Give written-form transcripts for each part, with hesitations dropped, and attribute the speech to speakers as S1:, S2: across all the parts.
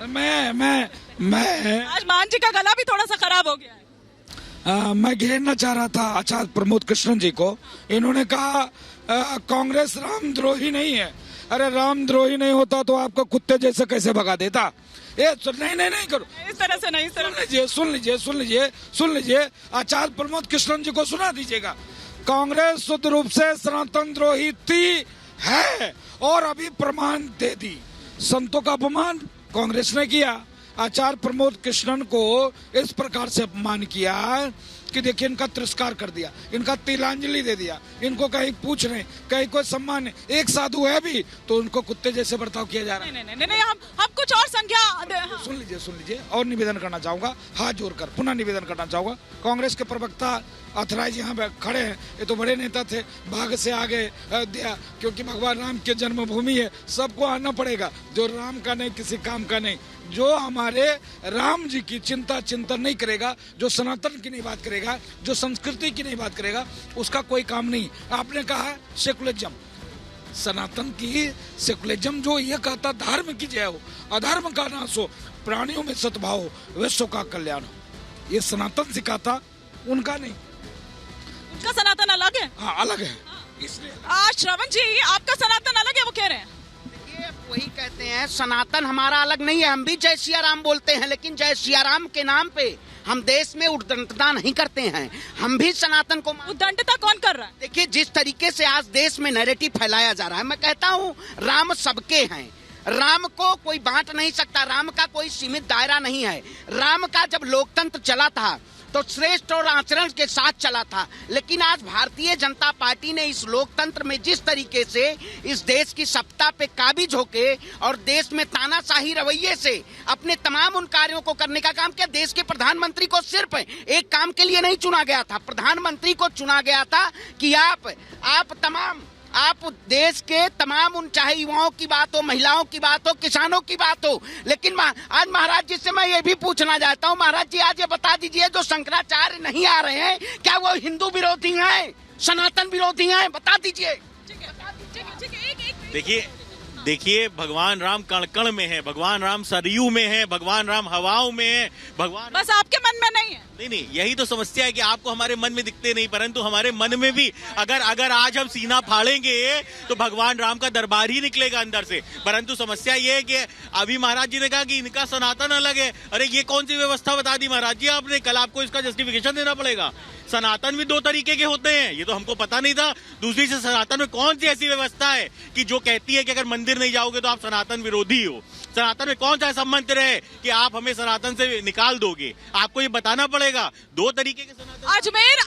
S1: मैं
S2: आज मान जी का गला भी थोड़ा सा खराब हो गया है।
S1: मैं घेरना चाह रहा था आचार्य प्रमोद कृष्णन जी को। इन्होंने कहा कांग्रेस रामद्रोही नहीं है। अरे रामद्रोही नहीं होता तो आपको कुत्ते जैसे कैसे भगा देता? नहीं करो
S2: इस तरह से नहीं,
S1: सुन लीजिए आचार्य प्रमोद कृष्णन जी को सुना दीजिएगा। कांग्रेस शुद्ध रूप से सनातन द्रोही थी, है और अभी प्रमाण दे दी। संतों का अपमान कांग्रेस ने किया, आचार्य प्रमोद कृष्णन को इस प्रकार से अपमान किया कि देखिए इनका तिरस्कार कर दिया, इनका तिलांजलि दे दिया, इनको कहीं पूछ रहे, कहीं कोई सम्मान नहीं। एक साधु है भी तो उनको कुत्ते जैसे बर्ताव किया जा रहा है।
S2: नहीं, हम कुछ और संख्या।
S1: सुन लीजिए और निवेदन करना चाहूंगा, हाथ जोड़कर पुनः निवेदन करना चाहूंगा। कांग्रेस के प्रवक्ता अथराज यहाँ खड़े हैं, ये तो बड़े नेता थे, भाग से आगे दिया क्योंकि भगवान राम की जन्मभूमि है, सबको आना पड़ेगा। जो राम का नहीं, किसी काम का नहीं, जो हमारे राम जी की चिंतन नहीं करेगा, जो सनातन की नहीं बात करेगा, जो संस्कृति की नहीं बात करेगा, उसका कोई काम नहीं। आपने कहा सेकुलरिज्म, सनातन की सेकुलरिज्म जो ये कहता धर्म की जय हो, अधर्म का नाश हो, प्राणियों में सद्भाव हो, विश्व का कल्याण हो, ये सनातन सिखाता, उनका नहीं।
S2: उनका सनातन अलग है।
S1: हाँ अलग है। इसलिए
S2: आज श्रवण जी आपका सनातन अलग है, वो कह रहे हैं।
S3: वही कहते हैं सनातन हमारा अलग नहीं है। हम भी जय सिया राम बोलते हैं, लेकिन जय सिया राम के नाम पे हम देश में उद्दंडता नहीं करते हैं। हम भी सनातन को
S2: उद्दंडता कौन कर रहा है?
S3: देखिए जिस तरीके से आज देश में नैरेटिव फैलाया जा रहा है, मैं कहता हूँ राम सबके हैं, राम को कोई बांट नहीं सकता, राम का कोई सीमित दायरा नहीं है। राम का जब लोकतंत्र चला था तो श्रेष्ठ और आचरण के साथ चला था, लेकिन आज भारतीय जनता पार्टी ने इस लोकतंत्र में जिस तरीके से इस देश की सत्ता पे काबिज होके और देश में तानाशाही रवैये से अपने तमाम उन कार्यों को करने का काम किया। देश के प्रधानमंत्री को सिर्फ एक काम के लिए नहीं चुना गया था, प्रधानमंत्री को चुना गया था कि आप देश के तमाम उन चाहे युवाओं की बात हो, महिलाओं की बात हो, किसानों की बात हो। लेकिन आज महाराज जी से मैं ये भी पूछना चाहता हूँ, महाराज जी आज ये बता दीजिए जो शंकराचार्य नहीं आ रहे हैं, क्या वो हिंदू विरोधी हैं, सनातन विरोधी हैं? बता दीजिए।
S4: देखिए भगवान राम कण कण में है, भगवान राम सरयू में है, भगवान राम हवाओं में है, भगवान
S2: बस आपके मन में नहीं है।
S4: नहीं, यही तो समस्या है कि आपको हमारे मन में दिखते नहीं, परंतु हमारे मन में भी अगर आज हम सीना फाड़ेंगे तो भगवान राम का दरबार ही निकलेगा अंदर से। परंतु समस्या ये है कि अभी महाराज जी ने कहा कि इनका सनातन अलग है। अरे ये कौन सी व्यवस्था बता दी महाराज जी आपने? कल आपको इसका जस्टिफिकेशन देना पड़ेगा। सनातन भी दो तरीके के होते हैं, ये तो हमको पता नहीं था। दूसरी से सनातन में कौन सी ऐसी व्यवस्था है कि जो कहती है कि अगर मंदिर नहीं जाओगे तो आप सनातन विरोधी हो? सनातन में कौन सा ऐसा मंत्र है कि आप हमें सनातन से निकाल दोगे? आपको ये बताना पड़ेगा। दो तरीके के सनातन।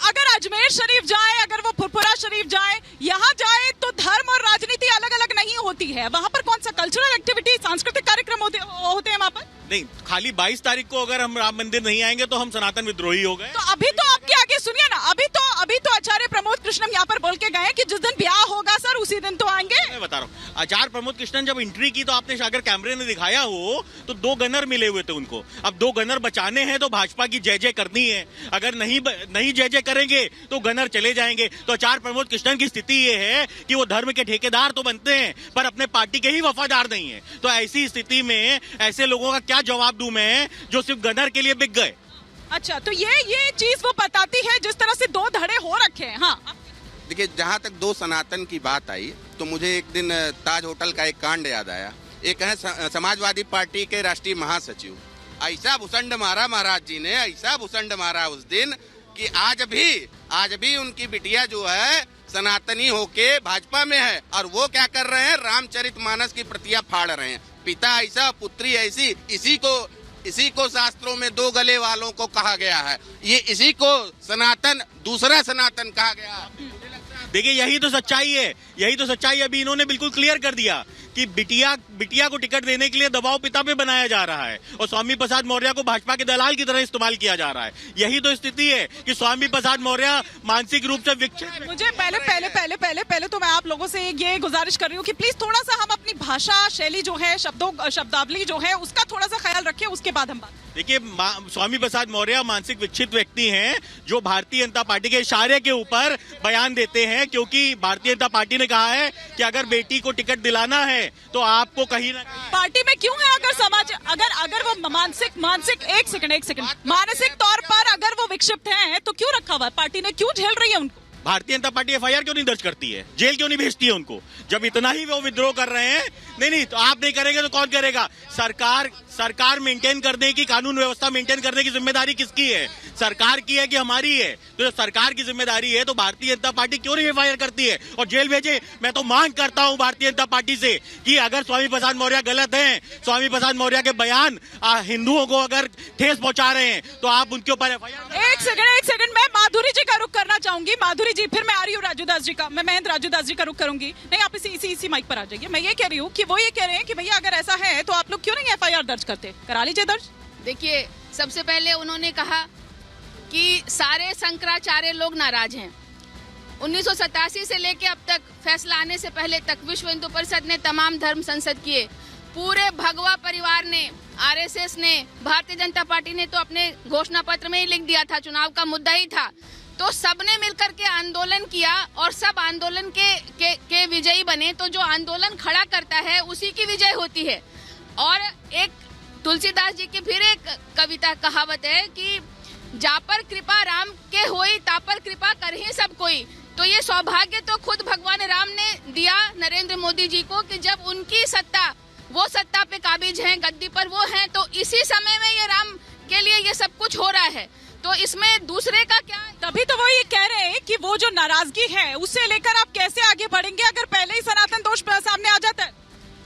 S2: अगर अजमेर शरीफ जाए, अगर वो फुरफुरा शरीफ जाए, यहाँ जाए तो धर्म और राजनीति अलग अलग नहीं होती है। वहाँ पर कौन सा कल्चरल एक्टिविटी, सांस्कृतिक कार्यक्रम होते हैं वहाँ पर?
S4: नहीं, खाली 22 तारीख को अगर हम राम मंदिर नहीं आएंगे तो हम सनातन विद्रोही हो गए।
S2: तो अभी तो आपके आगे सुनिए ना, अभी तो आचार्य प्रमोद कृष्णन यहाँ पर बोल के गए कि जिस दिन ब्याह होगा सर उसी दिन तो आएंगे।
S4: मैं बता रहा हूँ, आचार्य प्रमोद कृष्णन जब एंट्री की तो आपने अगर कैमरे ने दिखाया हो तो 2 गनर मिले हुए थे उनको। अब 2 गनर बचाने हैं तो भाजपा की जय जय करनी है। अगर नहीं जय जय करेंगे तो गनर चले जाएंगे। तो आचार्य प्रमोद कृष्णन की स्थिति ये है कि वो धर्म के ठेकेदार तो बनते हैं पर अपने पार्टी के ही वफादार नहीं है। तो ऐसी स्थिति में ऐसे लोगों का क्या जवाब दूं मैं जो सिर्फ गनर के लिए बिक गए?
S2: अच्छा, तो ये चीज वो बताती है जिस तरह से 2 धड़े हो रखे हैं। हाँ
S5: देखिए, जहाँ तक 2 सनातन की बात आई तो मुझे एक दिन ताज होटल का एक कांड याद आया। एक है समाजवादी पार्टी के राष्ट्रीय महासचिव, ऐसा भुसंड मारा महाराज जी ने, ऐसा भुसंड मारा उस दिन कि आज भी उनकी बिटिया जो है सनातनी होके भाजपा में है और वो क्या कर रहे हैं, रामचरितमानस की प्रतियां फाड़ रहे हैं। पिता ऐसा, पुत्री ऐसी, इसी को शास्त्रों में 2 गले वालों को कहा गया है। ये इसी को सनातन, दूसरा सनातन कहा गया।
S4: देखिए यही तो सच्चाई है। अभी इन्होंने बिल्कुल क्लियर कर दिया कि बिटिया को टिकट देने के लिए दबाव पिता पे बनाया जा रहा है और स्वामी प्रसाद मौर्य को भाजपा के दलाल की तरह इस्तेमाल किया जा रहा है। यही तो स्थिति है कि स्वामी प्रसाद मौर्य मानसिक रूप से विकसित।
S2: मुझे पहले तो मैं आप लोगों से ये गुजारिश कर रही हूँ कि प्लीज थोड़ा सा हम अपनी भाषा शैली जो है, शब्दावली जो है, उसका थोड़ा सा ख्याल रखिए, उसके बाद हम बात।
S4: देखिए, स्वामी प्रसाद मौर्य मानसिक विक्षिप्त व्यक्ति हैं जो भारतीय जनता पार्टी के इशारे के ऊपर बयान देते हैं, क्योंकि भारतीय जनता पार्टी ने कहा है कि अगर बेटी को टिकट दिलाना है तो आपको कहीं ना कहीं
S2: पार्टी में क्यों है? अगर समाज अगर वो मानसिक एक सेकंड मानसिक तौर पर अगर वो विक्षिप्त हैं तो क्यों रखा हुआ है? पार्टी ने क्यों झेल रही है उनको?
S4: भारतीय जनता पार्टी एफआईआर क्यों नहीं दर्ज करती है? जेल क्यों नहीं भेजती है उनको? जब इतना ही वो विद्रोह कर रहे हैं, नहीं तो आप नहीं करेंगे तो कौन करेगा? सरकार मेंटेन करने की, कानून व्यवस्था मेंटेन करने की जिम्मेदारी किसकी है? सरकार की है कि हमारी है? तो जब सरकार की जिम्मेदारी है तो भारतीय जनता पार्टी क्यों नहीं एफआईआर करती है और जेल भेजे? मैं तो मांग करता हूं भारतीय जनता पार्टी से कि अगर स्वामी प्रसाद मौर्य गलत हैं, स्वामी प्रसाद मौर्य के बयान हिंदुओं को अगर ठेस पहुंचा रहे हैं तो आप उनके ऊपर एफआईआर।
S2: एक सेकंड, मैं माधुरी जी का रुख करना चाहूंगी। माधुरी जी, फिर मैं आ रही हूँ राजूदास जी का, मैं महेंद्र राजूदास जी का रुख करूंगी। नहीं, आप इसी माइक पर आ जाइए। मैं ये कह रही हूँ कि वो ये कह रहे हैं कि भैया अगर ऐसा है तो आप लोग क्यों नहीं एफआईआर दर्ज करते? करा लीजिए दर्ज।
S6: देखिए, सबसे पहले उन्होंने कहा कि सारे शंकराचार्य लोग नाराज हैं। 1987 से लेके अब तक फैसला आने से पहले तक विश्व हिंदू परिषद ने तमाम धर्म संसद किए, पूरे भगवा परिवार ने, आरएसएस ने, भारतीय जनता पार्टी ने तो अपने घोषणा पत्र में ही लिख दिया था, चुनाव का मुद्दा ही था। तो सबने मिलकर के आंदोलन किया और सब आंदोलन के विजयी बने। तो जो आंदोलन खड़ा करता है उसी की विजय होती है। और एक तुलसीदास जी की फिर एक कविता कहावत है कि जा पर कृपा राम के होई ता पर कृपा करहि सब कोई। तो ये सौभाग्य तो खुद भगवान राम ने दिया नरेंद्र मोदी जी को कि जब उनकी वो सत्ता पे काबिज हैं, गद्दी पर वो हैं, तो इसी समय में ये राम के लिए ये सब कुछ हो रहा है। तो इसमें दूसरे का क्या?
S2: तभी तो वो ये कह रहे हैं कि वो जो नाराजगी है उसे लेकर आप कैसे आगे बढ़ेंगे अगर पहले ही सनातन दोष सामने आ जाता है?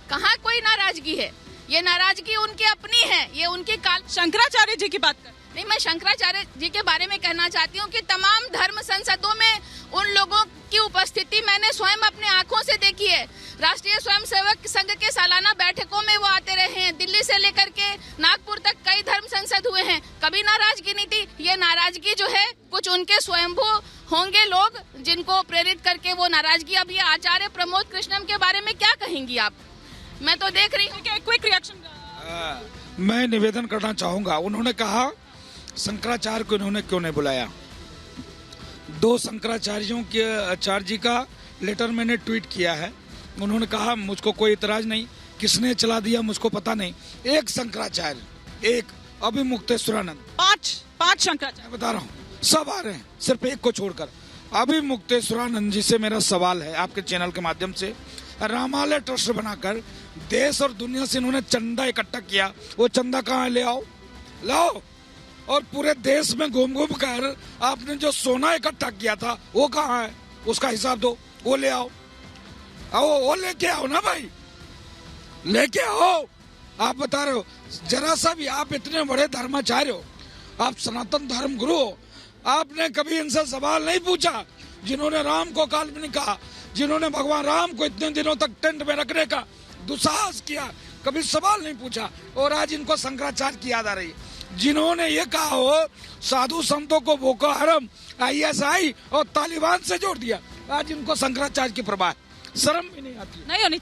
S6: कहाँ कोई नाराजगी है? ये नाराजगी उनकी अपनी है, ये उनकी
S2: शंकराचार्य जी की बात कर
S6: नहीं, मैं शंकराचार्य जी के बारे में कहना चाहती हूँ कि तमाम धर्म संसदों में उन लोगों की उपस्थिति मैंने स्वयं अपने आंखों से देखी है। राष्ट्रीय स्वयंसेवक संघ के सालाना बैठकों में वो आते रहे हैं। दिल्ली से लेकर के नागपुर तक कई धर्म संसद हुए हैं, कभी नाराजगी नहीं थी। ये नाराजगी जो है कुछ उनके स्वयंभू होंगे लोग जिनको प्रेरित करके वो नाराजगी। अब ये आचार्य प्रमोद कृष्णम के बारे में क्या कहेंगी आप? मैं तो देख रही हूँ।
S2: Quick reaction.
S1: मैं निवेदन करना चाहूंगा, उन्होंने कहा शंकराचार्य को इन्होंने क्यों नहीं बुलाया। 2 शंकराचार्यों के आचार्य जी का लेटर मैंने ट्वीट किया है। उन्होंने कहा मुझको कोई इतराज नहीं, किसने चला दिया मुझको पता नहीं। एक शंकराचार्य, एक अभिमुक्तेश्वरानंद,
S2: 5 शंकराचार्य
S1: बता रहा हूँ, सब आ रहे हैं, सिर्फ एक को छोड़कर। अभिमुक्तेश्वरानंद जी से मेरा सवाल है आपके चैनल के माध्यम से, रामालय ट्रस्ट बनाकर देश और दुनिया से इन्होंने चंदा इकट्ठा किया, वो चंदा कहाँ है? ले आओ, लाओ। और पूरे देश में घूम घूम कर आपने जो सोना इकट्ठा किया था वो कहाँ है? उसका हिसाब दो, वो ले आओ। वो लेके आओ ना भाई, लेके आओ। आप बता रहे हो जरा सा भी, आप इतने बड़े धर्माचार्य हो, आप सनातन धर्म गुरु हो, आपने कभी इनसे सवाल नहीं पूछा जिन्होंने राम को काल्पनिक कहा, जिन्होंने भगवान राम को इतने दिनों तक टेंट में रखने का दुस्साहस किया, कभी सवाल नहीं पूछा। और आज इनको शंकराचार्य की याद आ रही है, जिन्होंने ये कहा हो साधु संतों को बोको हरम, ISI और तालिबान से जोड़ दिया। आज इनको शंकराचार्य की प्रभा है, शर्म भी नहीं आती।
S2: नहीं होनी